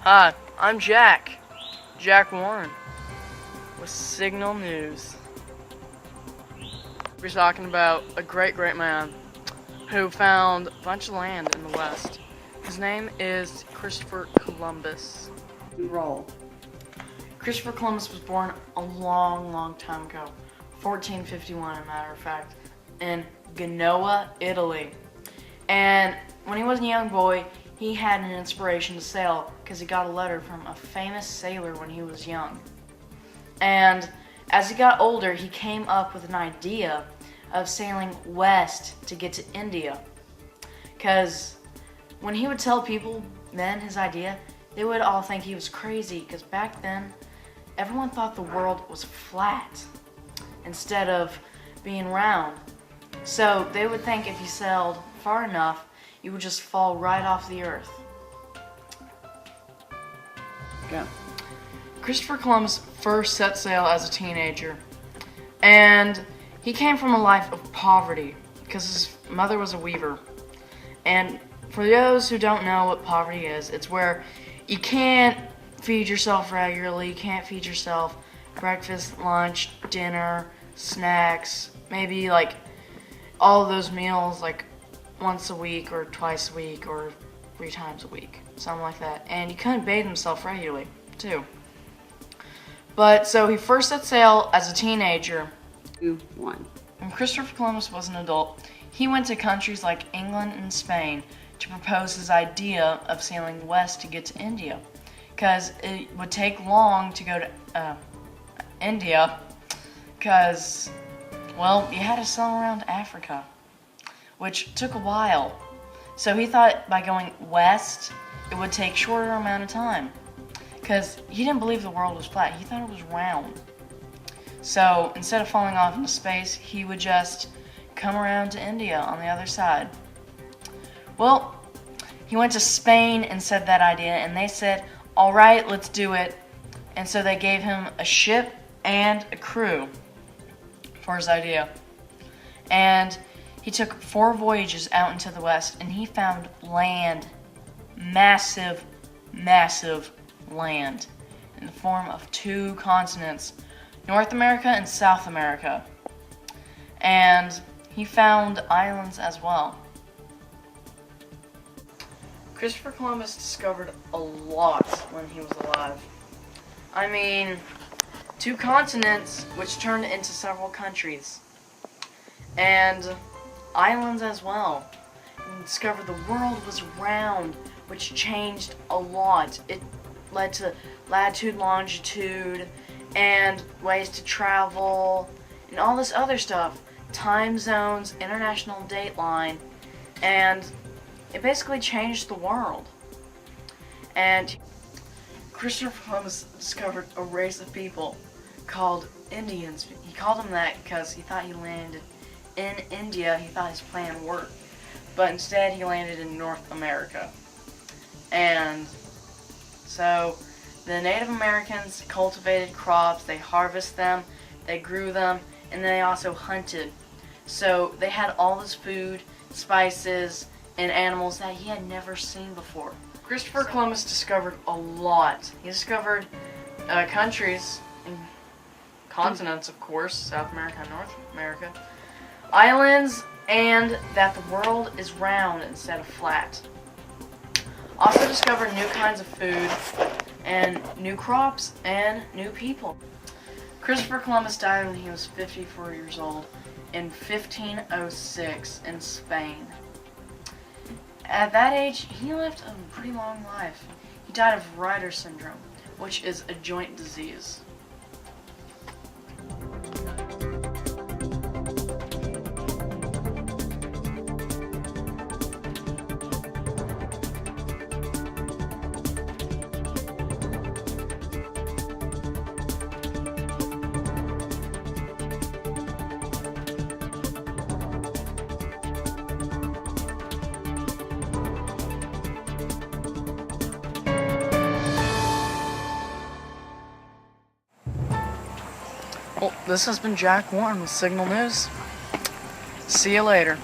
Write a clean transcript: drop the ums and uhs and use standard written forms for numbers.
Hi, I'm Jack Warren, with Signal News. We're talking about a great man who found a bunch of land in the West. His name is Christopher Columbus. Roll. Christopher Columbus was born a long time ago, 1451 as a matter of fact, in Genoa, Italy. And when he was a young boy, he had an inspiration to sail because he got a letter from a famous sailor when he was young. And as he got older, he came up with an idea of sailing west to get to India. Because when he would tell people then his idea, they would all think he was crazy because back then, everyone thought the world was flat instead of being round. So they would think if you sailed far enough, you would just fall right off the earth. Go. Christopher Columbus first set sail as a teenager, and he came from a life of poverty because his mother was a weaver. And for those who don't know what poverty is, it's where you can't feed yourself regularly, you can't feed yourself breakfast, lunch, dinner, snacks, maybe like all of those meals like once a week or twice a week or 3 times a week, something like that. And you couldn't bathe himself regularly, too. But so he first set sail as a teenager. 2, 1. When Christopher Columbus was an adult, he went to countries like England and Spain to propose his idea of sailing west to get to India, because it would take long to go to India, because, well, you had to sail around Africa, which took a while. So he thought by going west, it would take shorter amount of time, because he didn't believe the world was flat. He thought it was round. So instead of falling off into space, he would just come around to India on the other side. Well, he went to Spain and said that idea, and they said, all right, let's do it. And so they gave him a ship and a crew for his idea. And he took 4 voyages out into the west, and he found land, massive land, in the form of 2 continents, North America and South America. And he found islands as well. Christopher Columbus discovered a lot when he was alive. I mean, 2 continents, which turned into several countries, and islands as well. And discovered the world was round, which changed a lot. It led to latitude, longitude, and ways to travel, and all this other stuff. Time zones, international dateline, and it basically changed the world. And Christopher Columbus discovered a race of people called Indians. He called them that because he thought he landed in India. He thought his plan worked, but instead he landed in North America. And so the Native Americans cultivated crops, they harvested them, they grew them, and they also hunted. So they had all this food, spices, and animals that he had never seen before. Christopher Columbus discovered a lot. He discovered countries and continents, of course, South America and North America, islands, and that the world is round instead of flat. Also discovered new kinds of food and new crops and new people. Christopher Columbus died when he was 54 years old in 1506 in Spain. At that age, he lived a pretty long life. He died of Reiter syndrome, which is a joint disease. Well, this has been Jack Warren with Signal News. See you later.